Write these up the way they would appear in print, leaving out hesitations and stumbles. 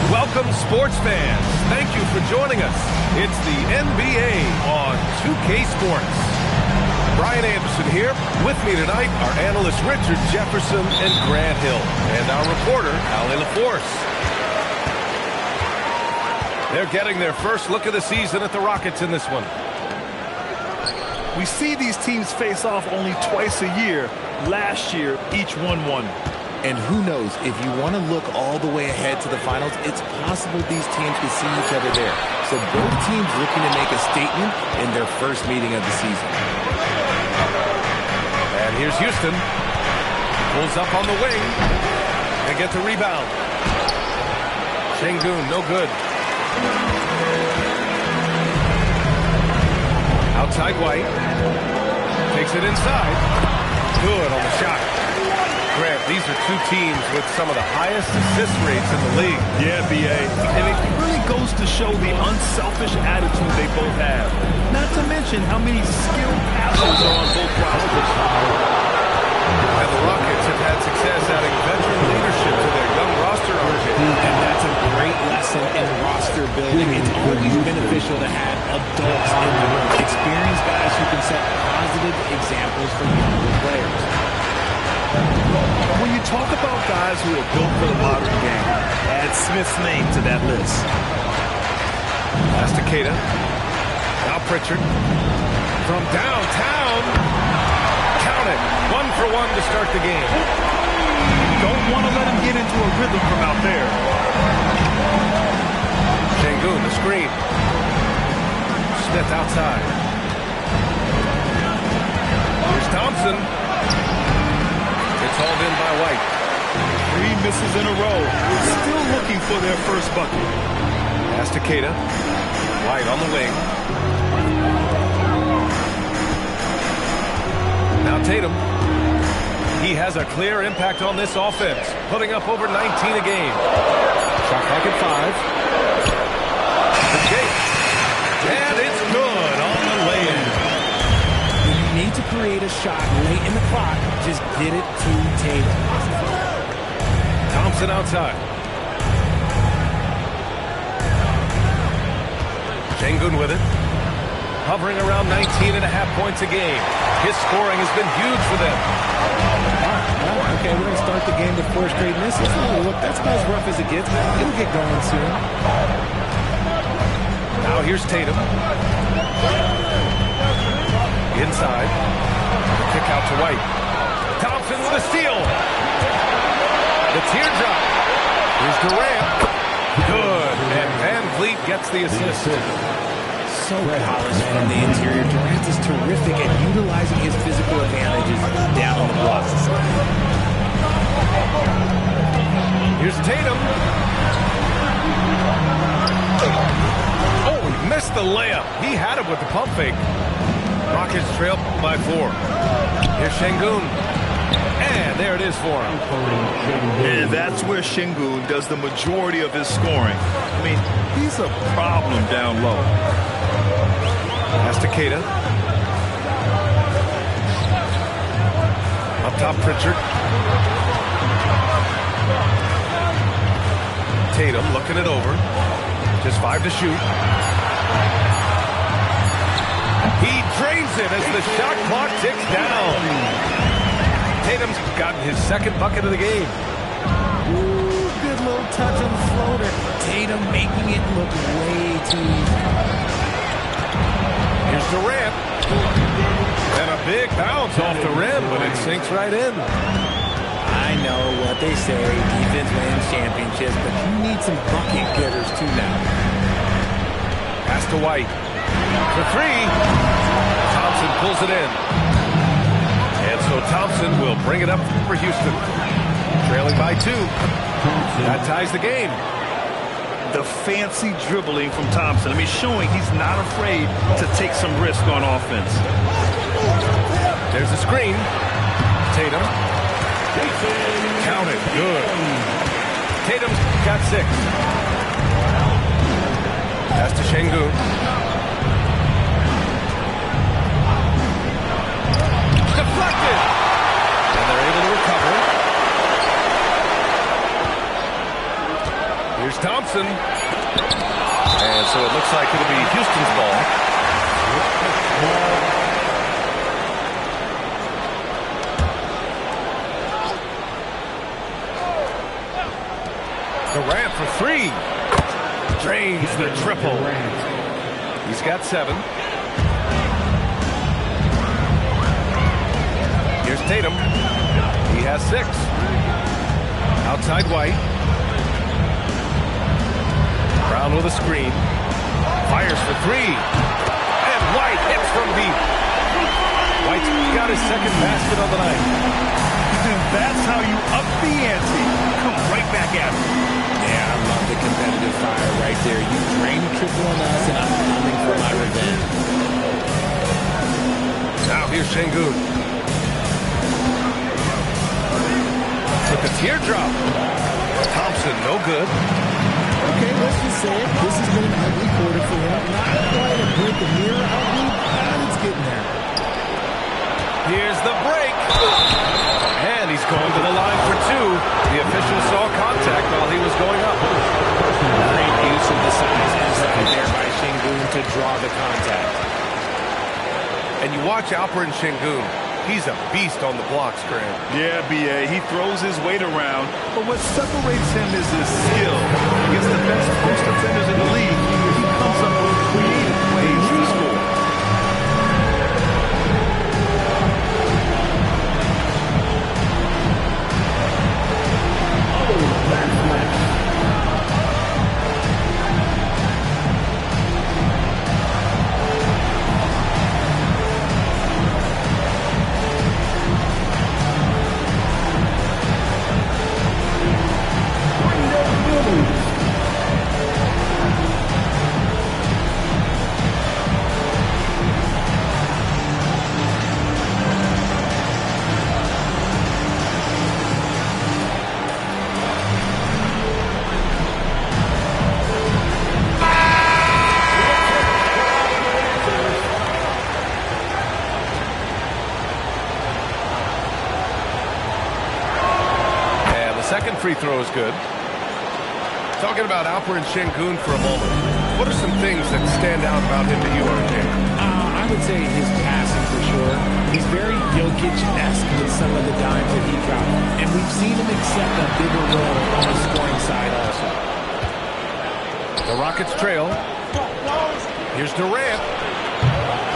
Welcome, sports fans. Thank you for joining us. It's the NBA on 2K Sports. Brian Anderson here. With me tonight are analysts Richard Jefferson and Grant Hill, and our reporter, Ali LaForce. They're getting their first look of the season at the Rockets in this one. We see these teams face off only twice a year. Last year, each won. And who knows, if you want to look all the way ahead to the finals, it's possible these teams could see each other there. So both teams looking to make a statement in their first meeting of the season. And here's Houston. Pulls up on the wing. They get the rebound. Sengun, no good. Outside White. Takes it inside. Good on the shot. Grant, these are two teams with some of the highest assist rates in the league. Yeah, B.A. And it really goes to show the unselfish attitude they both have. Not to mention how many skilled passers are on both rosters. And the Rockets have had success adding veteran leadership to their young roster, RJ. And that's a great lesson in roster building. It's always beneficial to have adults in the room, experienced guys who can set positive examples for younger players. When you talk about guys who are built for the modern game, add Smith's name to that list. Pass to Keita. Now Pritchard. From downtown. Count it. 1 for 1 to start the game. Don't want to let him get into a rhythm from out there. Sengun, the screen. Smith outside. Here's Thompson. It's hauled in by White. 3 misses in a row. Still looking for their first bucket. Pass to Keita. White on the wing. Now Tatum. He has a clear impact on this offense, putting up over 19 a game. Shot clock at 5. The Jake. And it's good on the lay-in. You need to create a shot late in the clock. Just get it to Tatum. Thompson outside. Sengun with it. Hovering around 19.5 points a game. His scoring has been huge for them. Okay, we're going to start the game with 4 straight misses. Oh, look, that's about as rough as it gets. It'll get going soon. Now here's Tatum. Inside. Kick out to White. Thompson with a steal. The teardrop. Here's Durant. Good. And Van Vliet gets the assist. So polished from the interior. Durant is terrific at utilizing his physical advantages down the block. Here's Tatum. Oh, he missed the layup. He had it with the pump fake. Rockets trail by 4. Here's Sengun. And there it is for him. And that's where Sengun does the majority of his scoring. I mean, he's a problem down low. Pass to Keita. Up top, Pritchard. Tatum looking it over. Just 5 to shoot. He drains it as the shot clock ticks down. Tatum's gotten his second bucket of the game. Ooh, good little touch on the floater. Tatum making it look way too easy. Here's Durant. And a big bounce off the rim, but it sinks right in. I know what they say, defense wins championships, but you need some bucket getters too now. Pass to White. For 3. Thompson pulls it in. And so Thompson will bring it up for Houston. Trailing by 2. That ties the game. The fancy dribbling from Thompson. I mean, showing he's not afraid to take some risk on offense. There's the screen. Tatum. Count it. Good. Tatum's got 6. Pass to Sengun. Deflected. And they're able to recover. Here's Thompson. And so it looks like it'll be Houston's ball. Durant for three. Drains the triple. He's got 7. Here's Tatum. He has 6. Outside White. Brown with a screen. Fires for 3. And White hits from deep. White's got his second basket on the night. And that's how you up the ante. Come right back at him. Yeah, I love the competitive fire right there. You drain a triple on us, and I'm coming for my revenge. Now here's Şengün. Took a teardrop. Thompson, no good. Okay, let's just say it. This has been an ugly quarter for him. Not quite a break of mirror ugly, but it's getting there. Here's the break. And he's going to the line for 2. The official saw contact while he was going up. Great use of the size and there by Şengün to draw the contact. And you watch Alperen Şengün. He's a beast on the blocks, Graham. Yeah, B.A. He throws his weight around, but what separates him is his skill. Against the best post defenders in the league, he comes up with creative ways to score. Second free throw is good. Talking about Alperen Şengün for a moment. What are some things that stand out about him to you, RJ? I would say his passing for sure. He's very Jokic-esque with some of the dimes that he dropped. And we've seen him accept a bigger role on the scoring side also. The Rockets trail. Here's Durant.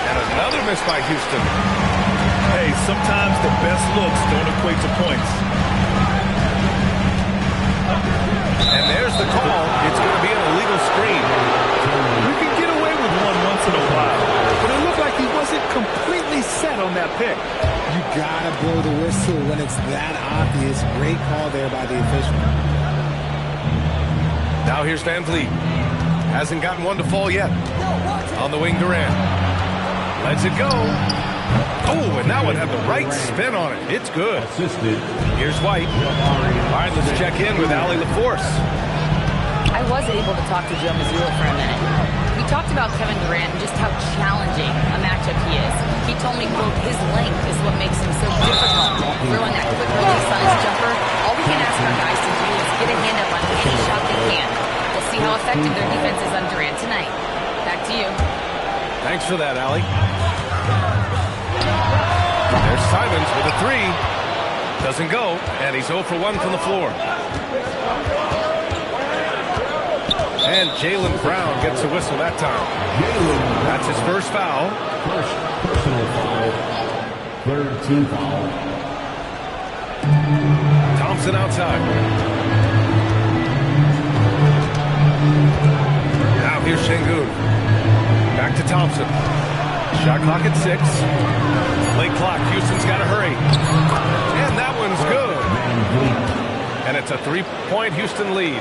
And another miss by Houston. Hey, sometimes the best looks don't equate to points. And there's the call. It's going to be an illegal screen. You can get away with one once in a while, but it looked like he wasn't completely set on that pick. You gotta blow the whistle when it's that obvious. Great call there by the official. Now here's Van Vliet. Hasn't gotten one to fall yet. On the wing, Durant. Lets it go. Oh, and that one had the right spin on it. It's good. Here's White. All right, let's check in with Allie LaForce. I was able to talk to Joe Mazzulla for a minute. We talked about Kevin Durant and just how challenging a matchup he is. He told me, quote, his length is what makes him so difficult. Throwing that quick release on his jumper, all we can ask our guys to do is get a hand up on any shot they can. We'll see how effective their defense is on Durant tonight. Back to you. Thanks for that, Allie. There's Simons with a 3. Doesn't go, and he's 0 for 1 from the floor. And Jaylen Brown gets a whistle that time. That's his first foul. First personal foul. Third team foul. Thompson outside. Now here's Şengün. Back to Thompson. Shot clock at 6. Late clock. Houston's got to hurry. And that one's good. And it's a 3-point Houston lead.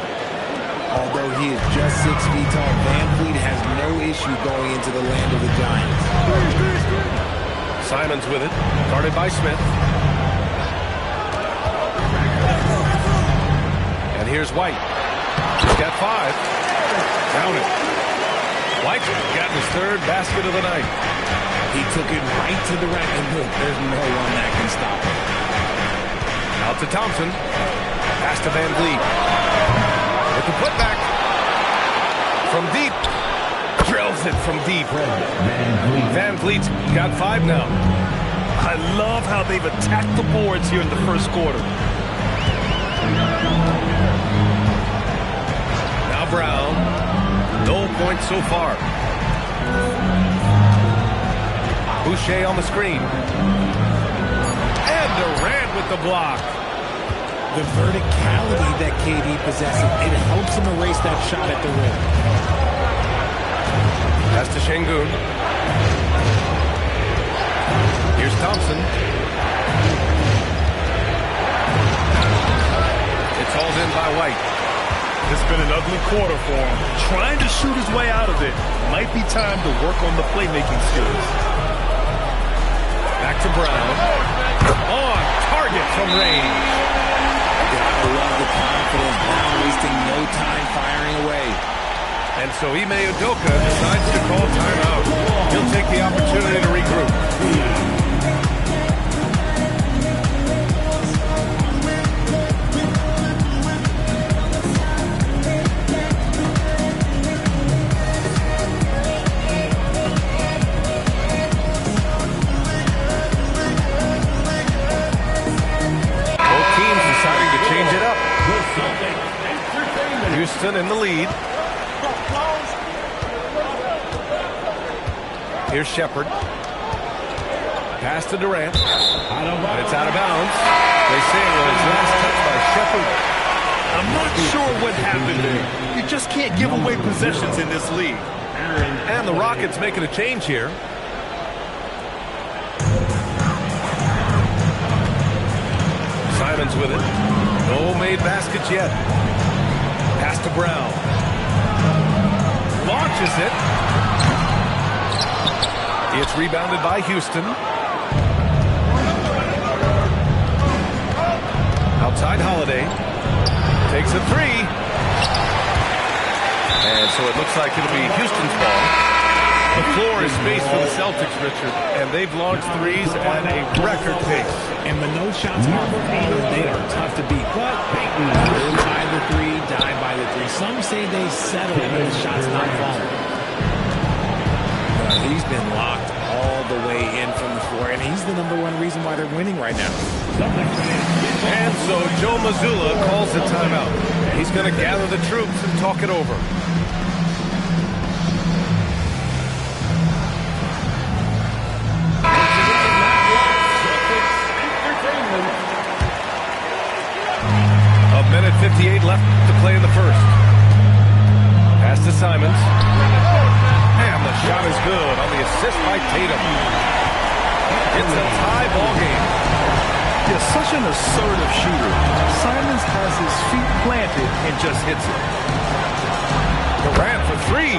Although he is just 6 feet tall, Van Vliet has no issue going into the land of the Giants. Simons with it. Guarded by Smith. And here's White. He's got 5. Down it. White's gotten his 3rd basket of the night. He took it right to the rack, and look, there's no one that can stop him. Out to Thompson. Pass to Van Vliet. With the putback. From deep. Drills it from deep. Van Vliet's got 5 now. I love how they've attacked the boards here in the first quarter. Now Brown. No points so far. Boucher on the screen. And Durant with the block. The verticality that KD possesses, it helps him erase that shot at the rim. Pass to Şengün. Here's Thompson. It's hauled in by White. It's been an ugly quarter for him. Trying to shoot his way out of it. Might be time to work on the playmaking skills. Back to Brown. On target from range. Gotta love the confidence. Brown wasting no time firing away. And so Ime Udoka decides to call timeout. He'll take the opportunity to regroup. Houston in the lead. Here's Shepherd. Pass to Durant. But it's out of bounds. They say it was last touched by Shepherd. I'm not sure what happened there. You just can't give away possessions in this league. And the Rockets making a change here. Simons with it. No made baskets yet. Pass to Brown. Launches it. It's rebounded by Houston. Outside Holiday. Takes a 3. And so it looks like it'll be Houston's ball. The floor is spaced for the Celtics, Richard, and they've launched threes at a record pace. And when those shots are falling, they are tough to beat. But live by the 3, die by the 3. Some say they settle when the shot's not falling. He's been locked all the way in from the floor, and he's the #1 reason why they're winning right now. And so Joe Mazzulla calls the timeout. He's going to gather the troops and talk it over. A minute 58 left to play in the first. Pass to Simons. And the shot is good on the assist by Tatum. It's a tie ball game. He's such an assertive shooter. Simons has his feet planted and just hits it. Durant for 3.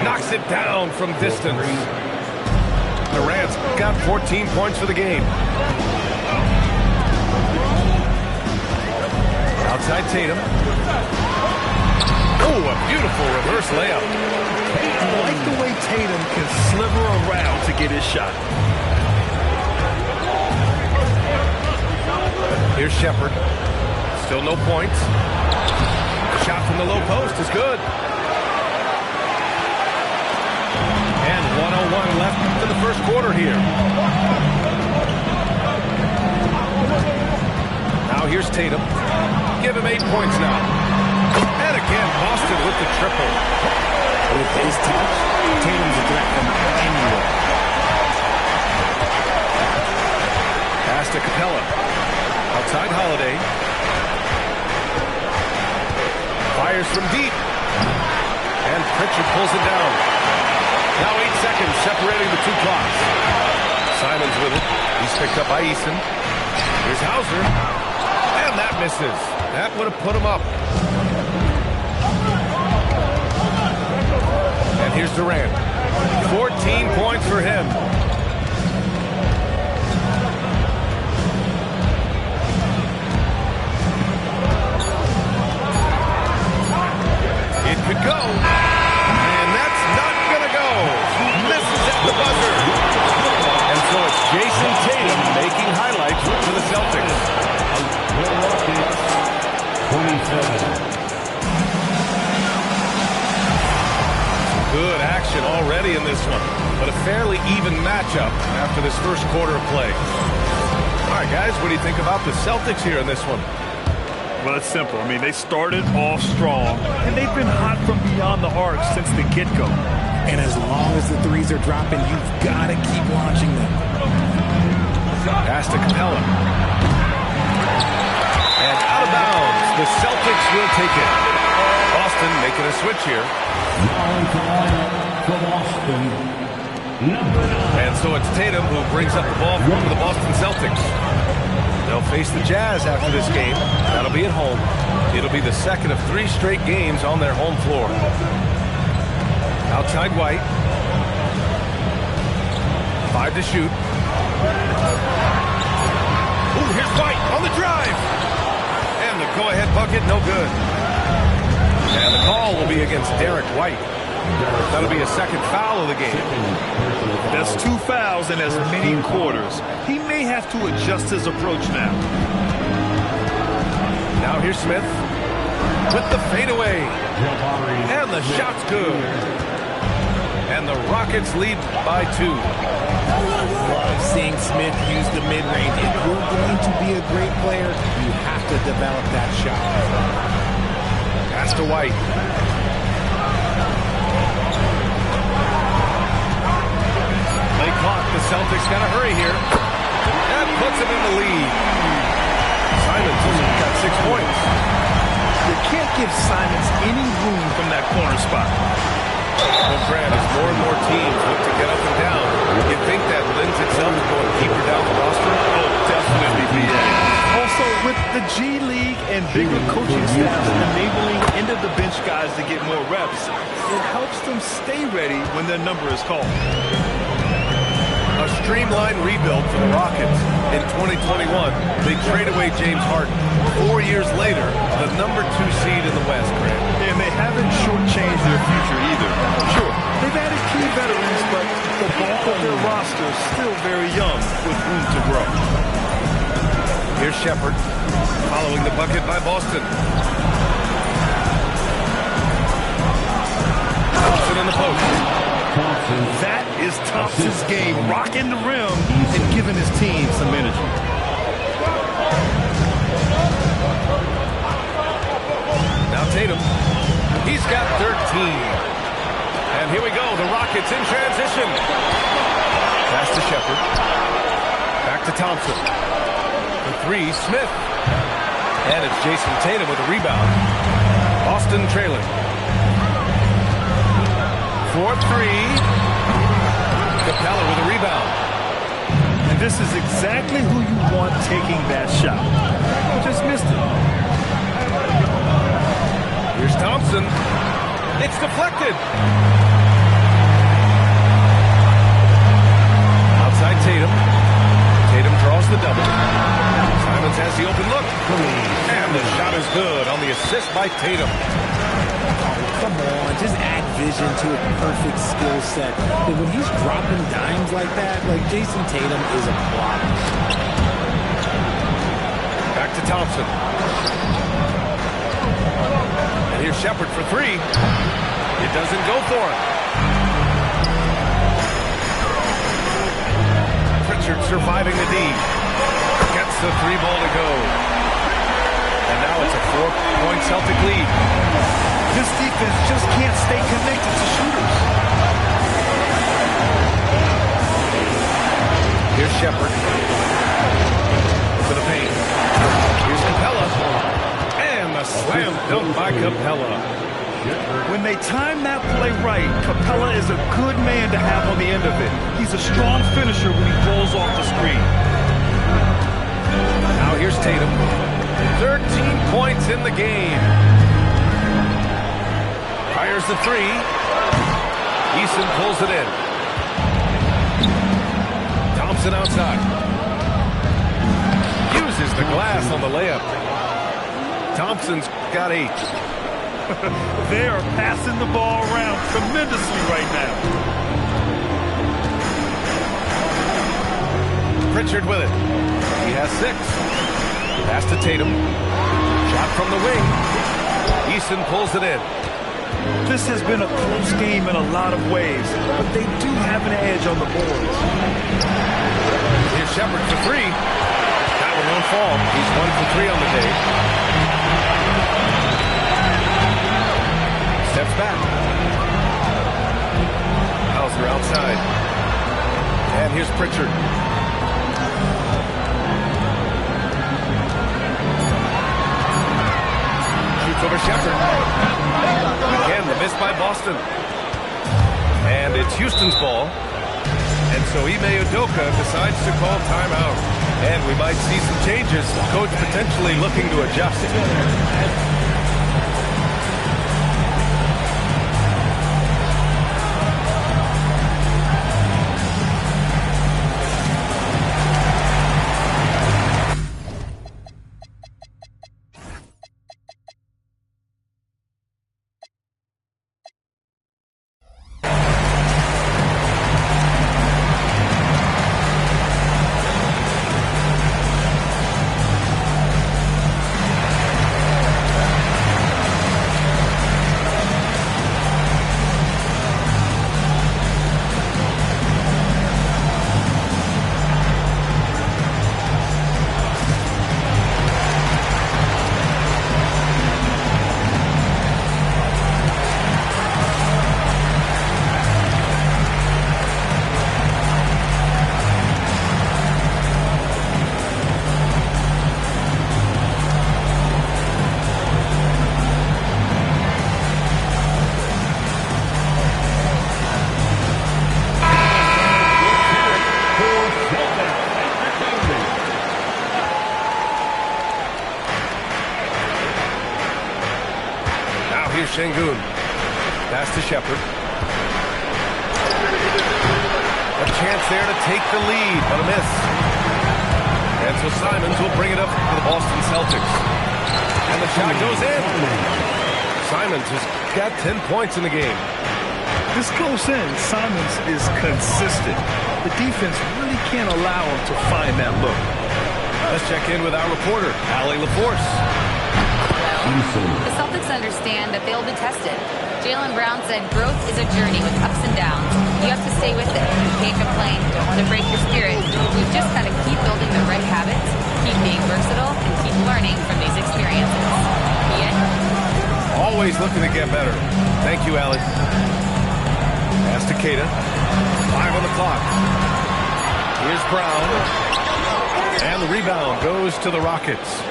Knocks it down from distance. Durant's got 14 points for the game. Outside Tatum. Oh, a beautiful reverse layup. I like the way Tatum can sliver around to get his shot. Here's Shepherd. Still no points. The shot from the low post is good. And 1:01 left in the first quarter here. Now here's Tatum. Give him 8 points now. And again, Boston with the triple. With his touch, Tatum's a threat from anywhere. Pass to Capella. Outside Holiday. Fires from deep. And Pritchard pulls it down. Now 8 seconds separating the 2 clocks. Simons with it. He's picked up by Eason. Here's Hauser. And that misses. That would have put him up. And here's Durant. 14 points for him. It could go. And that's not going to go. Misses at the buzzer. And so it's Jason Tatum making highlights for the Celtics. 27. possession already in this one, but a fairly even matchup after this first quarter of play. All right, guys, what do you think about the Celtics here in this one? Well, it's simple. I mean, they started off strong, and they've been hot from beyond the arc since the get-go. And as long as the threes are dropping, you've got to keep launching them. Pass to Capella. And out of bounds. The Celtics will take it. Boston making a switch here. And so it's Tatum who brings up the ball for the Boston Celtics. They'll face the Jazz after this game. That'll be at home. It'll be the second of 3 straight games on their home floor. Outside White. 5 to shoot. Ooh, here's White on the drive. And the go-ahead bucket, no good. And the call will be against Derek White. That'll be a second foul of the game. That's 2 fouls in as many quarters. He may have to adjust his approach now. Now here's Smith with the fadeaway. And the shot's good. And the Rockets lead by 2. Love seeing Smith use the mid-range. If you're going to be a great player, you have to develop that shot. Pass to White. Play clock. The Celtics got to hurry here. That puts them in the lead. Simons has got 6 points. You can't give Simons any room from that corner spot. Well, Brad, as more and more teams look to get up and down, you think that lends itself to going deeper down the roster? Oh, definitely, BA. Also, with the G League and bigger coaching staffs enabling end-of-the-bench guys to get more reps, it helps them stay ready when their number is called. A streamlined rebuild for the Rockets. In 2021, they trade away James Harden. 4 years later, the number 2 seed in the West, Grant. And they haven't shortchanged their future either. Sure, they've added key veterans, but the bulk of their roster is still very young with room to grow. Here's Shepherd, following the bucket by Boston. Thompson in the post. That is Thompson's game, rocking the rim and giving his team some energy. Now Tatum, he's got 13. And here we go, the Rockets in transition. Pass to Shepherd. Back to Thompson. The 3, Smith. And it's Jason Tatum with a rebound. Boston trailing. 4-3. Capella with a rebound. And this is exactly who you want taking that shot. Just missed it. Here's Thompson. It's deflected. Outside Tatum. Tatum draws the double. Simons has the open look. And the shot is good on the assist by Tatum. Come on, just add vision to a perfect skill set. But when he's dropping dimes like that, like Jason Tatum is a problem. Back to Thompson. And here's Shepherd for 3. It doesn't go for him. Pritchard surviving the D. Gets the 3 ball to go. And now it's a 4-point Celtic lead. This defense just can't stay connected to shooters. Here's Shepherd for the paint. Here's Capella. And the slam dunk by Capella. When they time that play right, Capella is a good man to have on the end of it. He's a strong finisher when he rolls off the screen. Now here's Tatum. 13 points in the game. Fires the 3. Eason pulls it in. Thompson outside. Uses the glass on the layup. Thompson's got 8. They are passing the ball around tremendously right now. Pritchard with it. He has 6. Pass to Tatum. Shot from the wing. Eason pulls it in. this has been a close game in a lot of ways, but they do have an edge on the boards. Here's Shepard for three. That one won't fall. He's 1 for 3 on the day. Steps back. Hauser outside. And here's Pritchard. Shoots over Shepard. Again, the miss by Boston. And it's Houston's ball. And so Ime Udoka decides to call timeout. And we might see some changes. Coach potentially looking to adjust. Şengün. Pass to Shepard. A chance there to take the lead, but a miss. And so Simons will bring it up for the Boston Celtics. And the shot goes in. Simons has got 10 points in the game. This close in, Simons is consistent. The defense really can't allow him to find that look. Let's check in with our reporter, Allie LaForce. The Celtics understand that they'll be tested. Jaylen Brown said growth is a journey with ups and downs. You have to stay with it. You can't complain. Don't want to break your spirit. We've just got to keep building the right habits, keep being versatile, and keep learning from these experiences. Ian? Always looking to get better. Thank you, Allie. Pass to Keita. 5 on the clock. Here's Brown. And the rebound goes to the Rockets.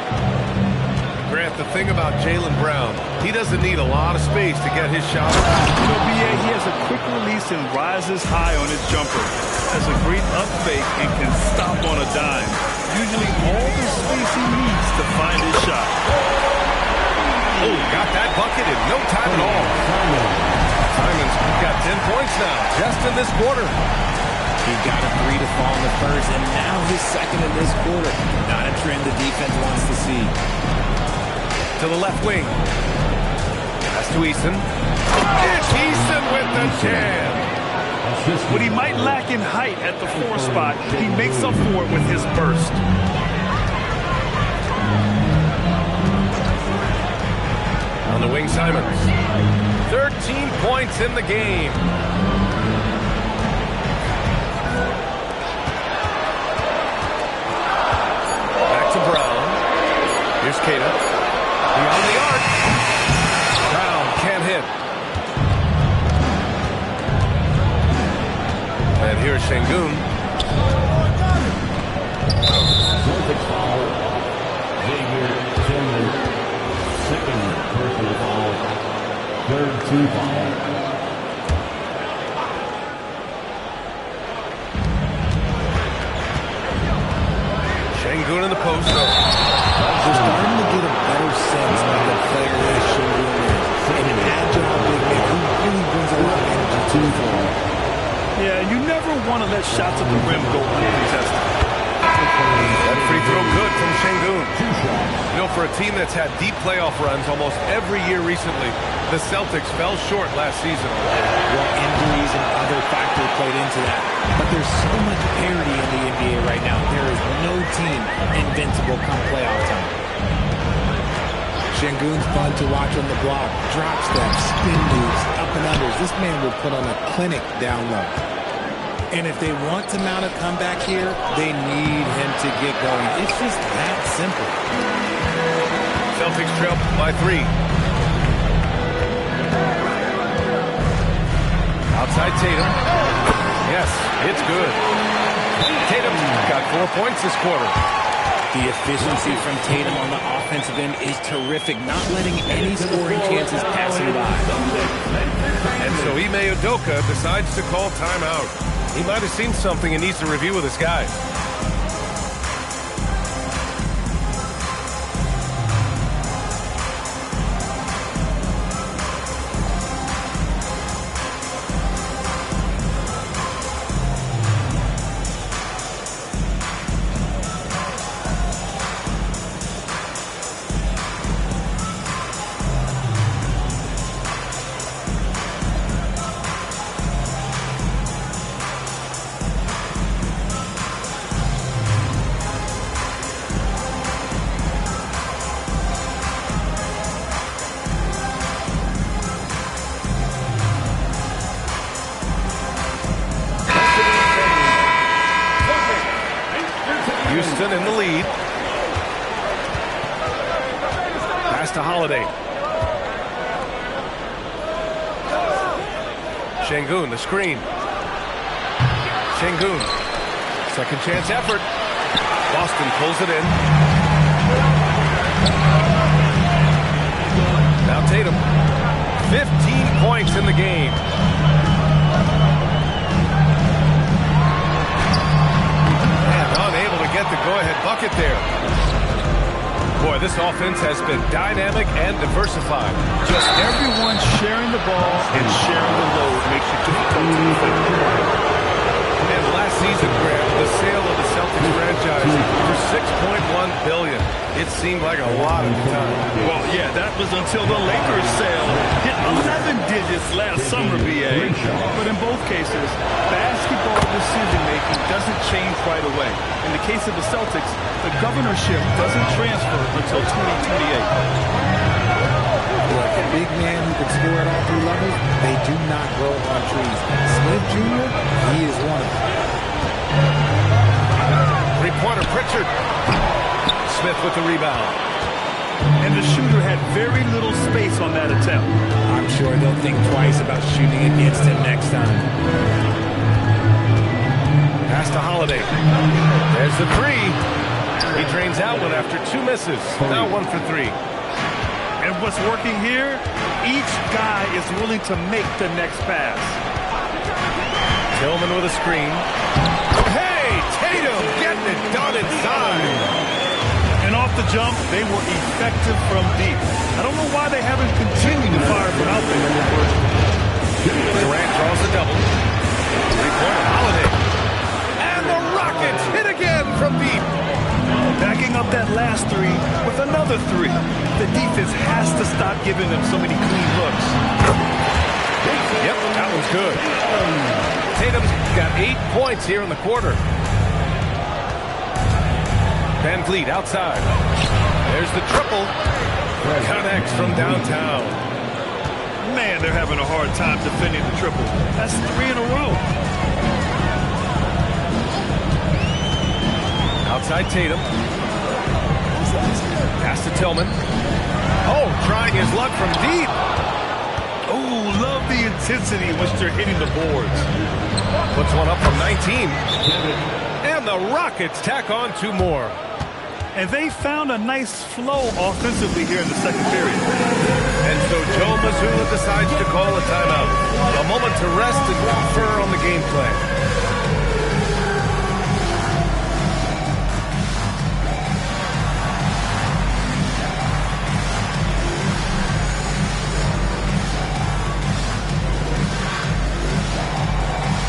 Grant, the thing about Jaylen Brown, he doesn't need a lot of space to get his shot. You know, B.A., he has a quick release and rises high on his jumper. Has a great up fake and can stop on a dime. Usually all the space he needs to find his shot. Oh, got that bucket in no time at all. Simons got 10 points now, just in this quarter. He got a 3 to fall in the first, and now his second in this quarter. Not a trend the defense wants to see. To the left wing. Pass to Eason. It's Eason with the jam. What he might lack in height at the 4 spot, he makes up for it with his burst. On the wing, Simons. 13 points in the game. Back to Brown. Here's Keita. Beyond the arc. Brown can't hit. And here's Şengün. Celtic foul. Second personal foul. Third team foul. Şengün in the post. We're starting to get a better sense of the player that Şengün is. An agile big man who really brings a lot of energy to the floor. Yeah, you never want to let shots at the rim go uncontested. That free throw good from Şengün. You know, for a team that's had deep playoff runs almost every year recently, the Celtics fell short last season. Well, injuries and other factors played into that. But there's so much parity in the NBA right now. There is no team invincible come playoff time. Şengün's fun to watch on the block. Drop steps, spin moves, This man will put on a clinic down low. And if they want to mount a comeback here, they need him to get going. It's just that simple. Celtics trail by 3. Outside Tatum. Yes, it's good. Tatum got 4 points this quarter. The efficiency from Tatum on the offensive end is terrific, not letting any scoring chances pass him by. And so Ime Udoka decides to call timeout. He might have seen something and needs to review with his guys. Houston in the lead. Pass to Holiday. Şengün, the screen. Şengün. Second chance effort. Boston pulls it in. Now Tatum. 15 points in the game. Get the go-ahead bucket there. Boy, this offense has been dynamic and diversified. Just everyone sharing the ball and sharing the load makes it difficult to defend. And last season, Graham, the sale of the Celtics franchise for $6.1 billion. It seemed like a lot at the time. Well, yeah, that was until the Lakers sale hit 11 digits last summer, BA. But in both cases, basketball decision-making doesn't change right away. In the case of the Celtics, the governorship doesn't transfer until 2028. Like a big man who can score at all 3 levels, they do not grow on trees. Smith Jr., he is one of them. Three-pointer, Pritchard. Smith with the rebound. And the shooter had very little space on that attempt. I'm sure they'll think twice about shooting against him next time. Pass to Holiday. There's the 3. He drains out one after 2 misses. Now 1 for 3. And what's working here? Each guy is willing to make the next pass. Tillman with a screen. Hey, Tatum getting it done inside. And off the jump, they were effective from deep. I don't know why they haven't continued to fire from out there. Durant draws a double. Three-pointer, Holiday. And the Rockets hit again from deep. Backing up that last 3 with another 3. The defense has to stop giving them so many clean looks. Yep, that was good. Tatum's got 8 points here in the quarter. Van Vliet outside. There's the triple. Connects from downtown. Man, they're having a hard time defending the triple. That's 3 in a row. Outside Tatum. Pass to Tillman. Oh, trying his luck from deep. Oh, love the intensity in which they're hitting the boards. Puts one up from 19. And the Rockets tack on 2 more. And they found a nice flow offensively here in the second period. And so Joe Mazzulla decides to call a timeout. A moment to rest and confer on the game plan.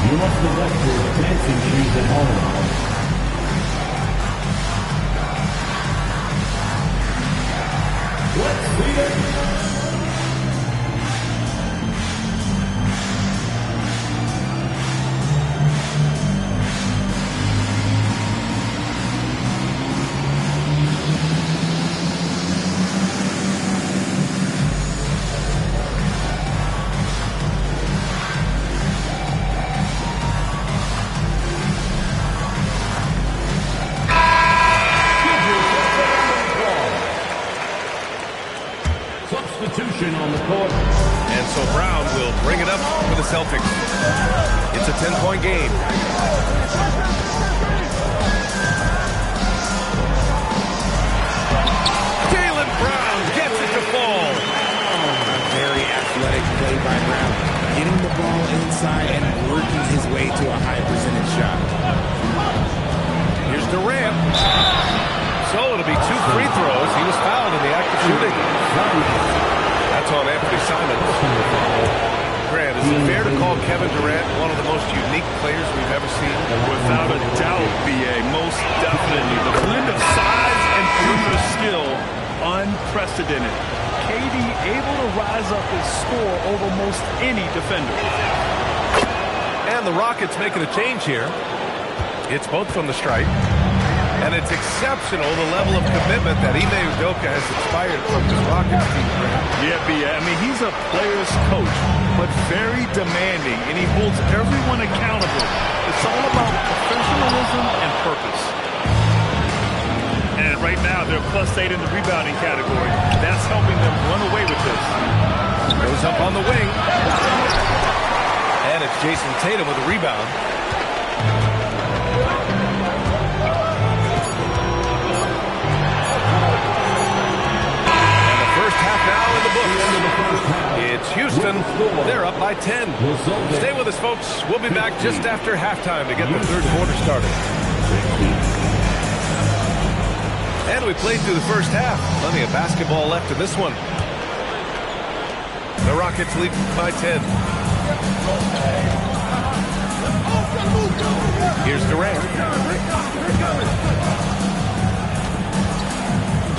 You must select your dancing shoes at home. Let's see it. Celtics. It's a 10-point game. Jaylen Brown gets it to fall. Very athletic play by Brown. Getting the ball inside and working his way to a high percentage shot. Here's Durant. So it'll be 2 free throws. He was fouled in the act of shooting. That's on Anthony Simons. Grant, is it fair to call Kevin Durant one of the most unique players we've ever seen? Without a doubt, B.A., most definitely. The blend of size and perimeter skill, unprecedented. KD able to rise up and score over most any defender. And the Rockets making a change here. It's both from the stripe. And it's exceptional, the level of commitment that Ime Udoka has inspired from his Rockets team. Yeah, B.A., I mean, he's a player's coach, but very demanding, and he holds everyone accountable. It's all about professionalism and purpose. And right now, they're +8 in the rebounding category. That's helping them run away with this. Goes up on the wing. And it's Jason Tatum with a rebound. And the first half now in the books. It's Houston. They're up by 10. Stay with us, folks. We'll be back just after halftime to get the third quarter started. And we played through the first half. Plenty of basketball left in this one. The Rockets lead by 10. Here's Durant.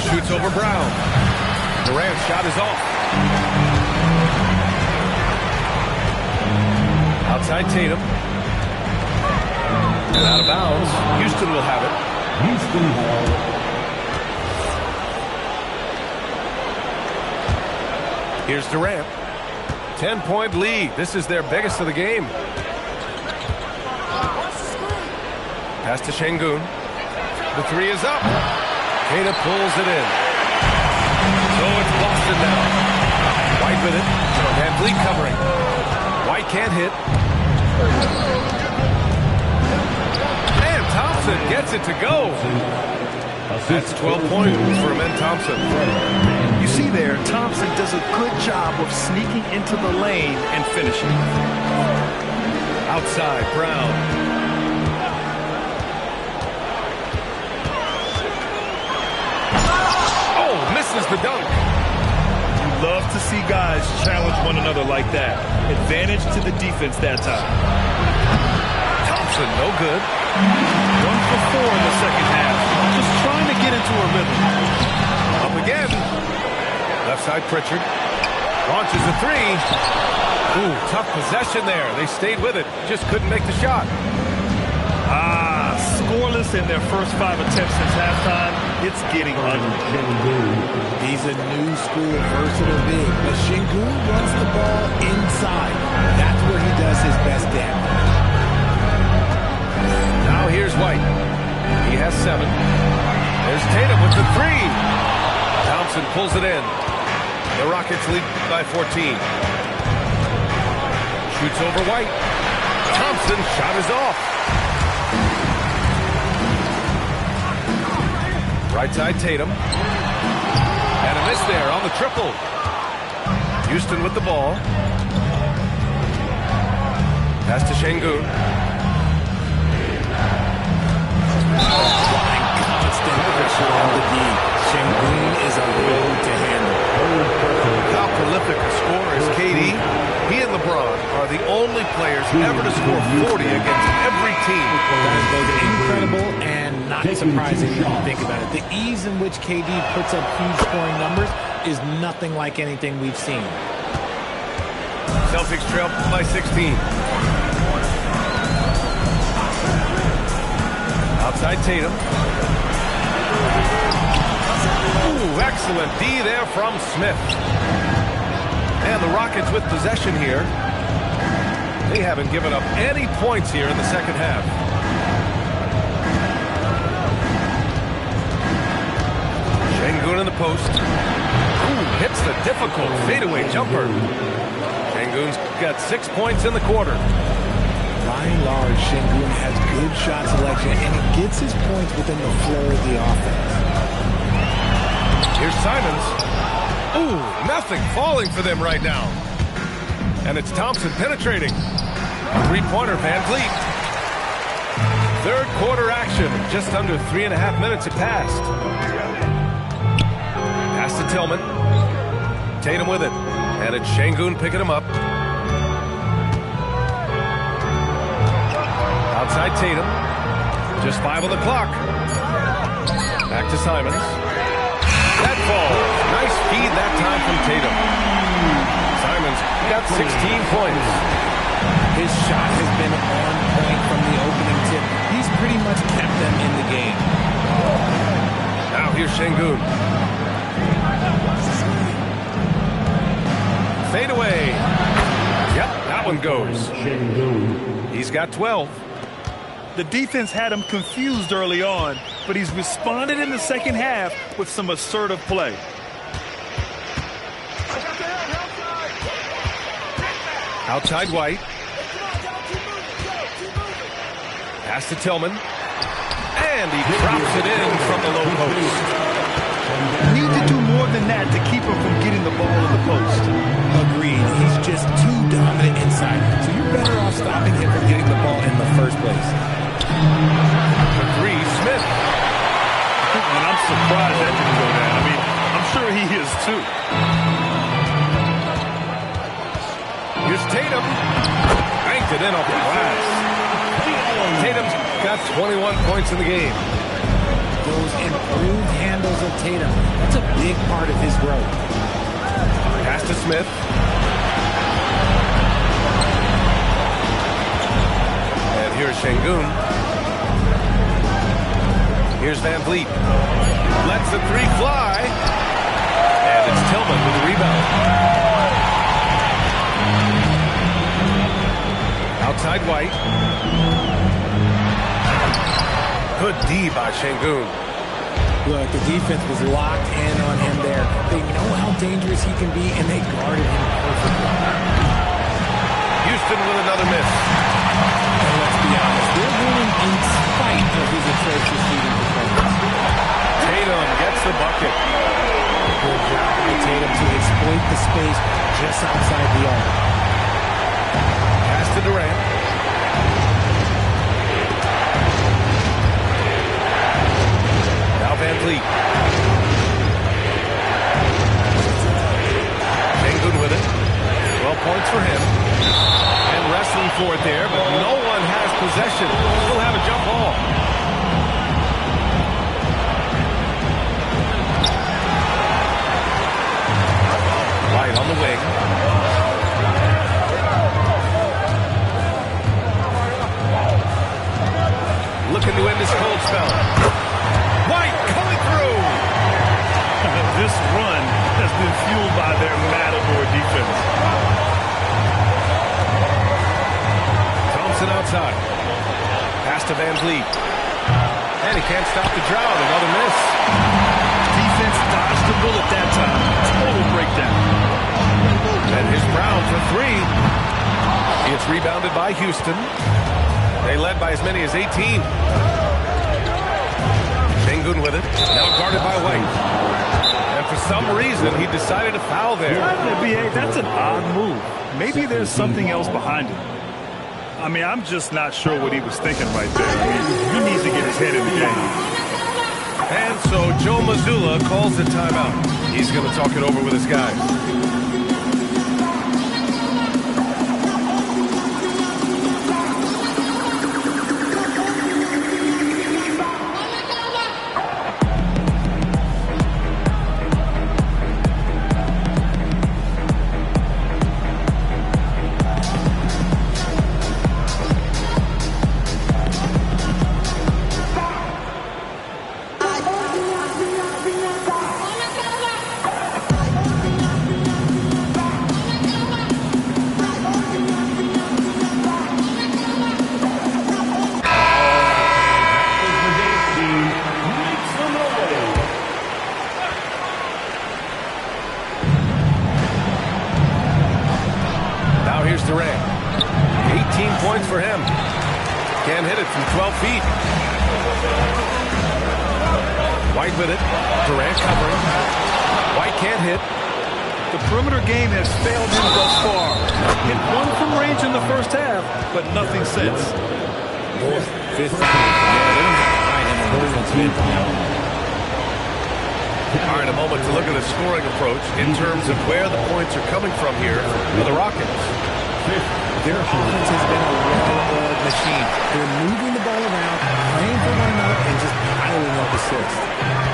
Shoots over Brown. Durant's shot is off. Outside Tatum. And out of bounds. Houston will have it. Houston ball. Here's Durant. 10-point lead. This is their biggest of the game. Pass to Şengün. The three is up. Tatum pulls it in. So it's Boston now. White with it. Van Vliet covering. White can't hit. And Thompson gets it to go. That's 12 points for Amen Thompson. You see there, Thompson does a good job of sneaking into the lane and finishing. Outside, Brown. Oh, misses the dunk. You love to see guys challenge one another like that. Advantage to the defense that time. Thompson, no good. 1 for 4 in the second half. Just trying to get into a rhythm. Up again. Left side, Pritchard. Launches a three. Ooh, tough possession there. They stayed with it. Just couldn't make the shot. Scoreless in their first 5 attempts since halftime. It's getting ugly. He's a new school versatile big, but Şengün runs the ball inside. That's where he does his best damage. Now here's White. He has 7. There's Tatum with the three. Thompson pulls it in. The Rockets lead by 14. Shoots over White. Thompson, shot is off. Right side, Tatum. And a miss there on the triple. Houston with the ball. Pass to Şengün. Applying constant pressure on the D. Şengün is a load to handle. How prolific a scorer is KD. He and LeBron are the only players ever to score 40 against every team. That is both incredible and not surprising when you think about it. The ease in which KD puts up huge scoring numbers is nothing like anything we've seen. Celtics trail by 16. Outside Tatum. Ooh, excellent D there from Smith. And the Rockets with possession here. They haven't given up any points here in the second half. Şengün in the post. Ooh, hits the difficult fadeaway jumper. Şengün Şengün's got 6 points in the quarter. By and large, Şengün has good shot selection, and he gets his points within the flow of the offense. Here's Simons. Ooh, nothing falling for them right now. And it's Thompson penetrating. Three-pointer, Van Vliet. Third quarter action. Just under 3.5 minutes have passed. Pass to Tillman. Tatum with it. And it's Şengün picking him up. Outside Tatum. Just 5 on the clock. Back to Simons. That falls. Nice feed that time from Tatum. Simons got 16 points. His shot has been on point from the opening tip. He's pretty much kept them in the game. Now here's Şengün. Fade away. Yep, that one goes. He's got 12. The defense had him confused early on, but he's responded in the second half with some assertive play. Outside White. Pass to Tillman. And he drops it in from the low post. Need to do more than that to keep him from getting the ball in the post. Agreed. He's just too dominant inside. So you're better off stopping him from getting the ball in the first place. The three, Smith. And I'm surprised that didn't go down. I mean, I'm sure he is too. Here's Tatum. Banked it in off the glass. Tatum's got 21 points in the game. Those improved handles of Tatum, that's a big part of his growth. Pass to Smith. And here's Şengün. Here's Van Vliet. Lets the three fly. And it's Tillman with the rebound. Outside White. Good D by Şengün. Look, the defense was locked in on him there. They know how dangerous he can be, and they guarded him perfectly. Houston with another miss. And let's be honest, they're winning in spite of his atrocious shooting performance. Tatum gets the bucket. Good job by Tatum to exploit the space just outside the arc. Pass to Durant. Now Van Vliet. Şengün with it. 12 points for him. And wrestling for it there, but no one has possession. We'll have a jump ball. White on the wing. Looking to end this cold spell. White coming through. This run has been fueled by their Matador defense. Thompson outside. Pass to Van Vliet. And he can't stop the drought. Another miss. Defense dodged the bullet that time. Total breakdown. And here's Brown for three. It's rebounded by Houston. They led by as many as 18. Şengün with it. Now guarded by White. And for some reason, he decided to foul there. That's an odd move. Maybe there's something else behind it. I mean, I'm just not sure what he was thinking right there. I mean, he needs to get his head in the game. And so Joe Mazzulla calls the timeout. He's going to talk it over with his guys. here's Durant. 18 points for him. Can't hit it from 12 feet. White with it. Durant covering. White can't hit. The perimeter game has failed him thus far. Hit one from range in the first half, but nothing since. All right, a moment to look at the scoring approach in terms of where the points are coming from here for the Rockets. Their offense has been a well-oiled machine. They're moving the ball around, playing for one another, and just piling up assists.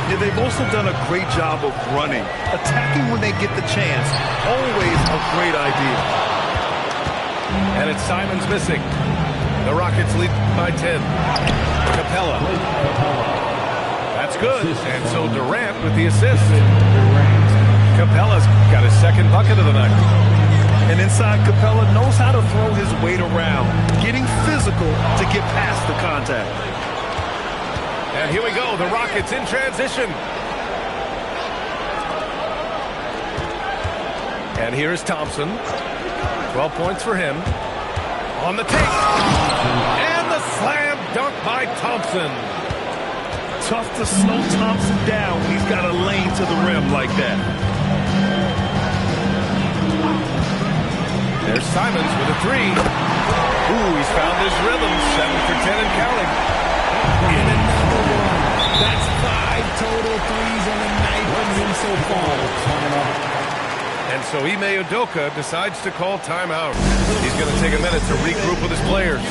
Yeah, they've also done a great job of running. Attacking when they get the chance. Always a great idea. And it's Simons missing. The Rockets lead by 10. Capella. That's good. And so Durant with the assist. Capella's got his second bucket of the night. And inside, Capella knows how to throw his weight around, getting physical to get past the contact. And here we go, the Rockets in transition. And here is Thompson. 12 points for him. On the take. And the slam dunk by Thompson. Tough to slow Thompson down when he's got a lane to the rim like that. There's Simons with a three. Ooh, he's found his rhythm. 7 for 10 and counting. And another one. That's 5 total threes on the night from him so far. And so Ime Udoka decides to call timeout. He's going to take a minute to regroup with his players.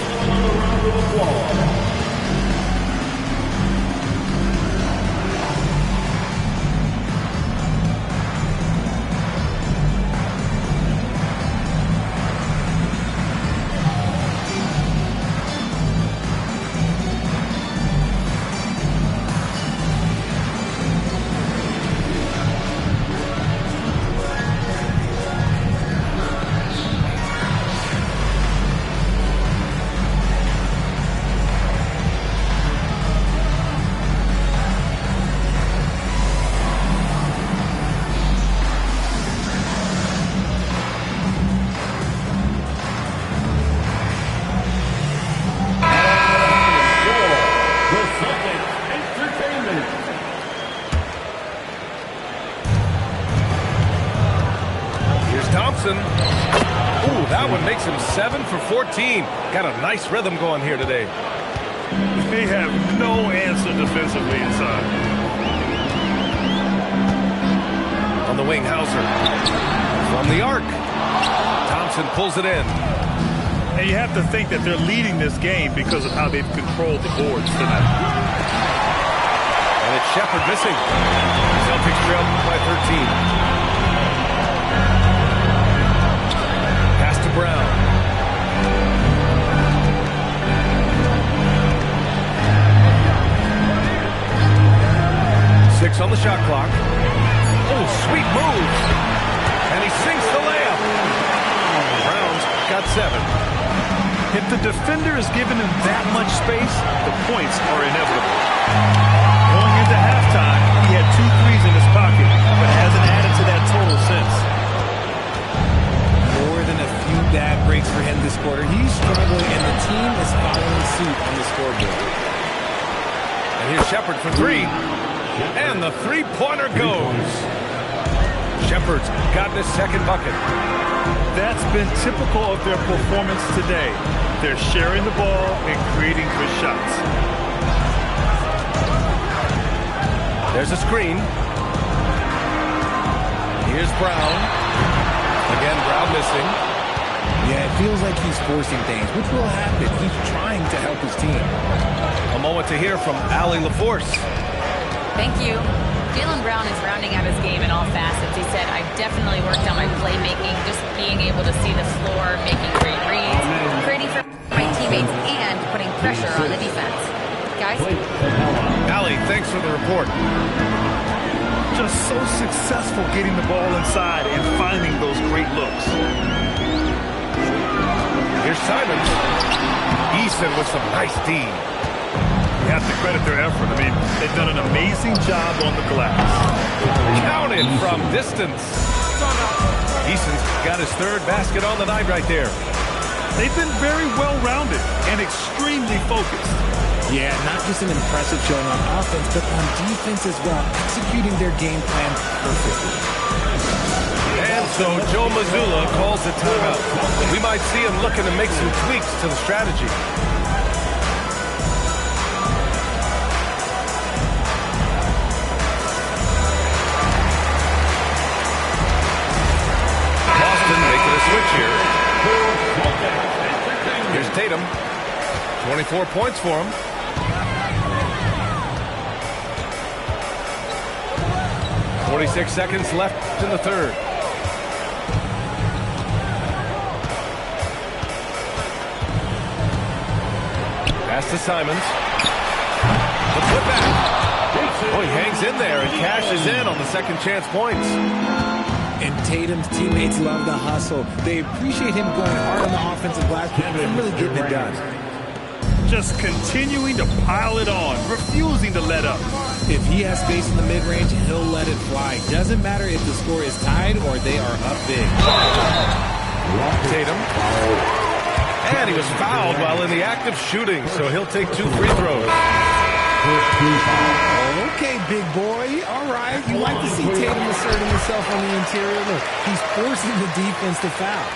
Thompson. Ooh, that one makes him 7 for 14. Got a nice rhythm going here today. They have no answer defensively inside. On the wing, Hauser. From the arc. Thompson pulls it in. And you have to think that they're leading this game because of how they've controlled the boards tonight. And it's Shepherd missing. Celtics trail by 13. Brown. 6 on the shot clock. Oh, sweet move. And he sinks the layup. Brown's got 7. If the defender is giving him that much space, the points are inevitable. Going into halftime, he had 2 threes in his pocket, but hasn't added to that total since. Bad breaks for him this quarter. He's struggling, and the team is following suit on the scoreboard. And here's Shepherd for 3. And the three-pointer goes. Shepherd's gotten his second bucket. That's been typical of their performance today. They're sharing the ball and creating good shots. There's a screen. Here's Brown. Again, Brown missing. Yeah, it feels like he's forcing things, which will happen. He's trying to help his team. A moment to hear from Allie LaForce. Thank you. Jaylen Brown is rounding out his game in all facets. He said, I've definitely worked on my playmaking, just being able to see the floor, making great reads, creating for my teammates, and putting pressure on the defense. Guys? Allie, thanks for the report. Just so successful getting the ball inside and finding those great looks. Here's Simons. Easton with some nice D. You have to credit their effort. I mean, they've done an amazing job on the glass. Counted from distance. Eason's got his third basket on the night right there. They've been very well-rounded and extremely focused. Yeah, not just an impressive showing on offense, but on defense as well, executing their game plan perfectly. And so Joe Mazzulla calls the timeout. We might see him looking to make some tweaks to the strategy. Boston making a switch here. Here's Tatum. 24 points for him. .46 seconds left in the third. Pass to Simons. The putback. Oh, he hangs in there and cashes in on the second chance points. And Tatum's teammates love the hustle. They appreciate him going hard on the offensive glass and really getting it done. Just continuing to pile it on, refusing to let up. If he has space in the mid-range, he'll let it fly. Doesn't matter if the score is tied or they are up big. Tatum. And he was fouled while in the act of shooting, so he'll take 2 free throws. Okay, big boy. All right. You like to see Tatum asserting himself on the interior. Look, he's forcing the defense to foul.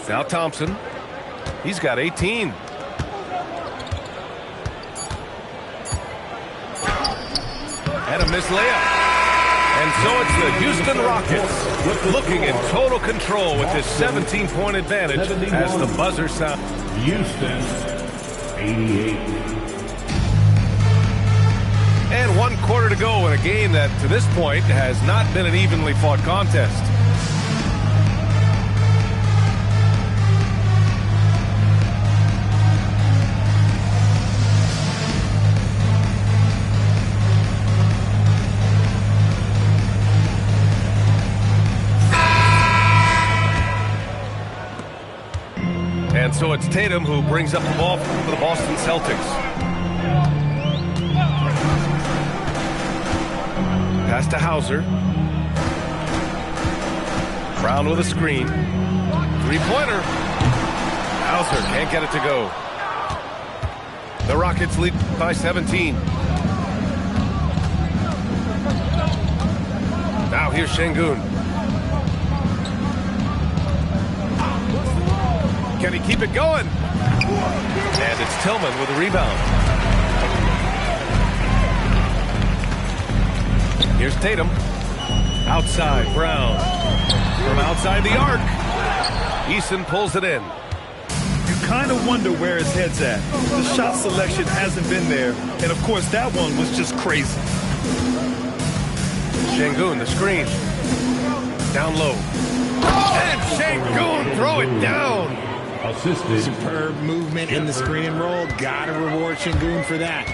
Now Thompson. He's got 18. And a missed layup. And so it's the Houston Rockets looking in total control with this 17-point advantage as the buzzer sounds. Houston, 88. And 1 quarter to go in a game that, to this point, has not been an evenly fought contest. And so it's Tatum who brings up the ball for the Boston Celtics. Pass to Hauser. Brown with a screen. Three-pointer. Hauser can't get it to go. The Rockets lead by 17. Now here's Şengün. Can he keep it going? And it's Tillman with a rebound. Here's Tatum. Outside, Brown. From outside the arc. Eason pulls it in. You kind of wonder where his head's at. The shot selection hasn't been there. And, of course, that one was just crazy. Şengün, the screen. Down low. And Şengün throw it down. Assisted. Superb movement in the screen and roll. Gotta reward Şengün for that.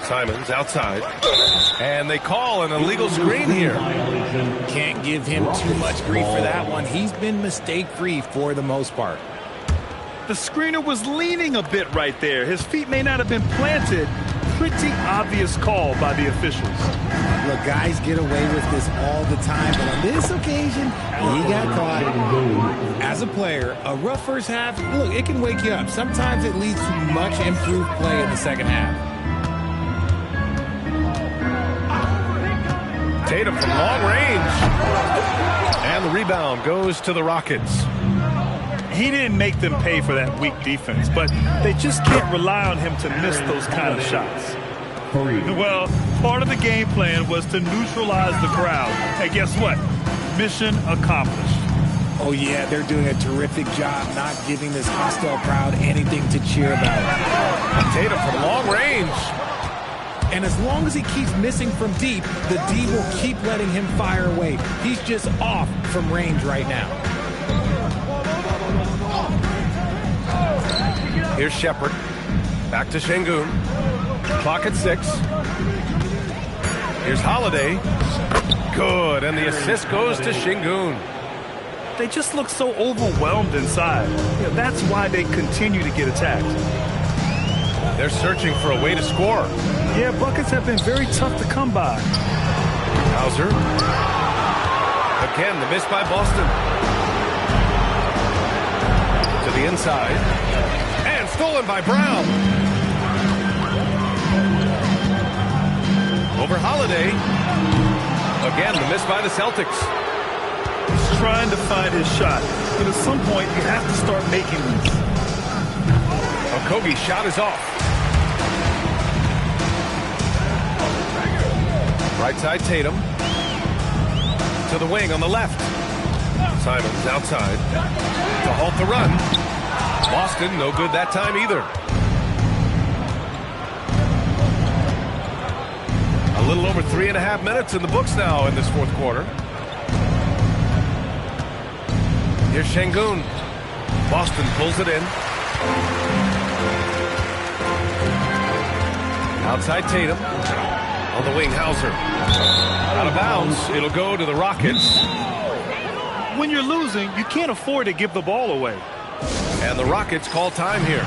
Simons outside. And they call an illegal screen here. Can't give him too much grief for that one. He's been mistake-free for the most part. The screener was leaning a bit right there. His feet may not have been planted. Pretty obvious call by the officials. Look, guys get away with this all the time, but on this occasion, he got caught. As a player, a rough first half, look, it can wake you up. Sometimes it leads to much improved play in the second half. Tatum from long range. And the rebound goes to the Rockets. He didn't make them pay for that weak defense, but they just can't rely on him to miss those kind of shots. Well, part of the game plan was to neutralize the crowd. And guess what? Mission accomplished. Oh, yeah, they're doing a terrific job not giving this hostile crowd anything to cheer about. Tatum from long range. And as long as he keeps missing from deep, the D will keep letting him fire away. He's just off from range right now. Here's Shepherd. Back to Şengün. Clock at 6. Here's Holiday. Good, and the assist goes to Şengün. They just look so overwhelmed inside. That's why they continue to get attacked. They're searching for a way to score. Yeah, buckets have been very tough to come by. Hauser. Again, the miss by Boston. To the inside. And stolen by Brown. Over Holiday. Again, the miss by the Celtics. He's trying to find his shot, but at some point you have to start making these. Okogie's shot is off. Right side Tatum. To the wing on the left. Simons outside. To halt the run. Boston no good that time either. A little over 3.5 minutes in the books now in this fourth quarter. Here's Şengün. Boston pulls it in. Outside Tatum. On the wing, Hauser. Out of bounds. It'll go to the Rockets. When you're losing, you can't afford to give the ball away. And the Rockets call time here.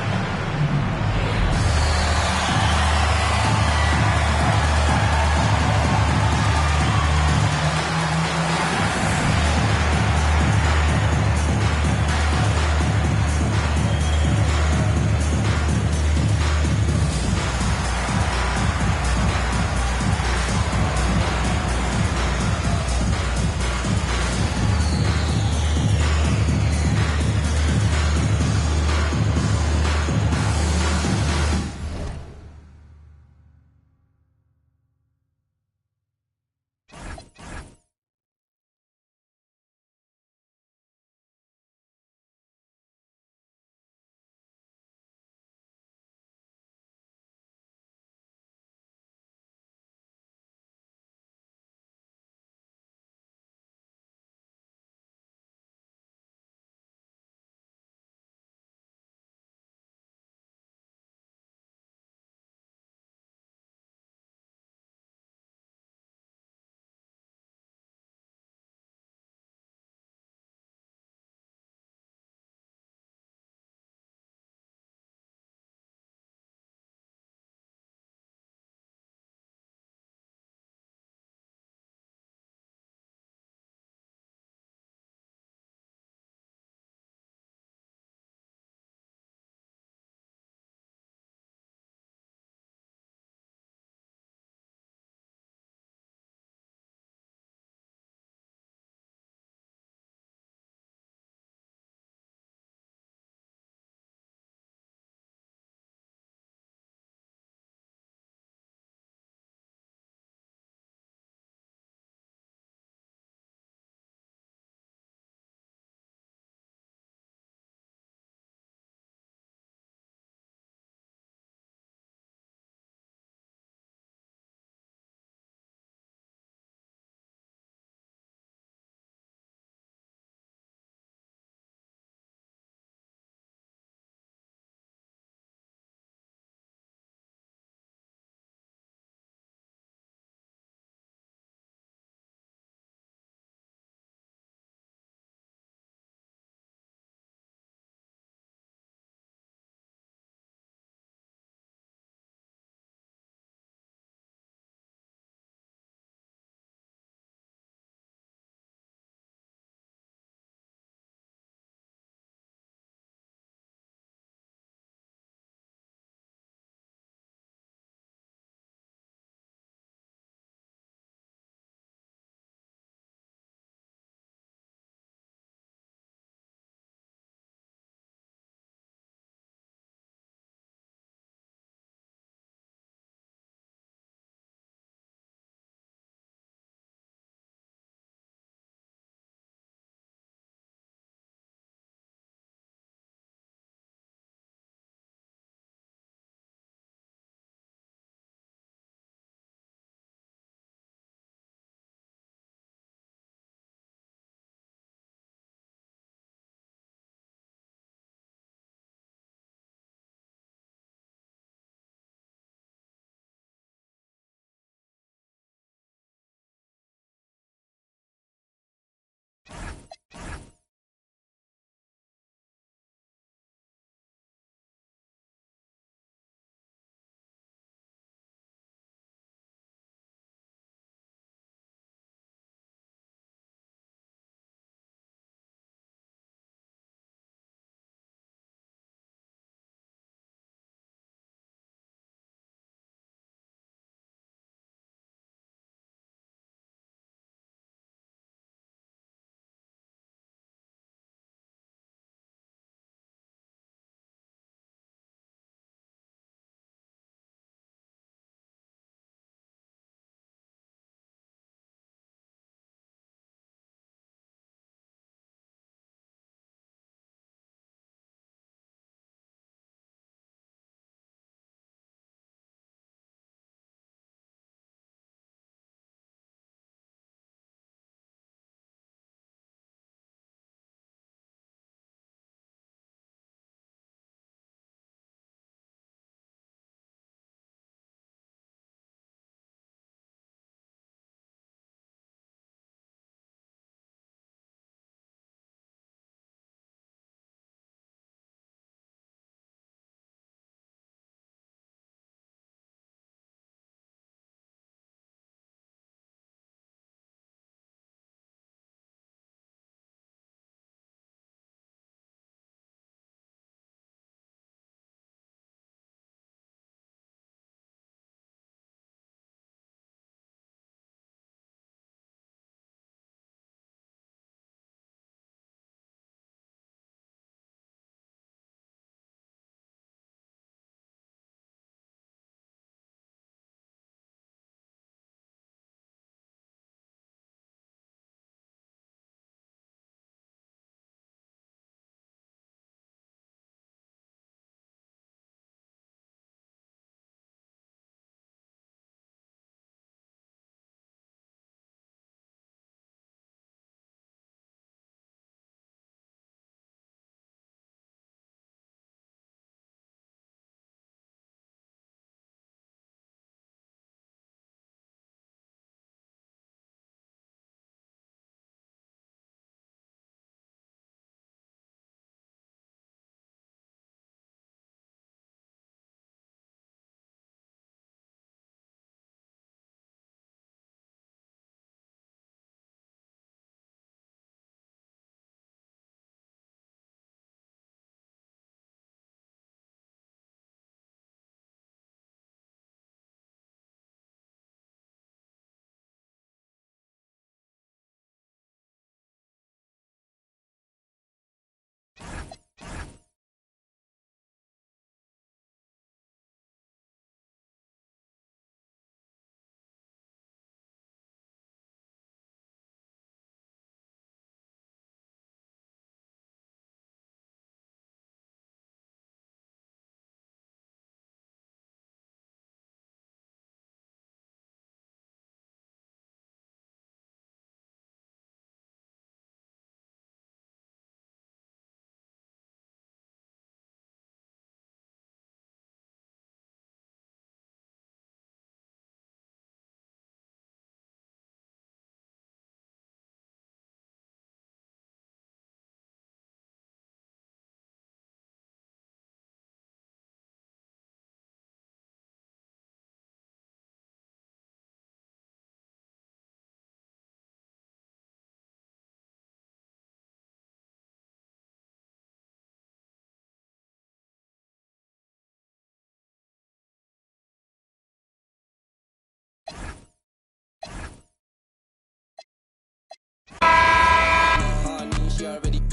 already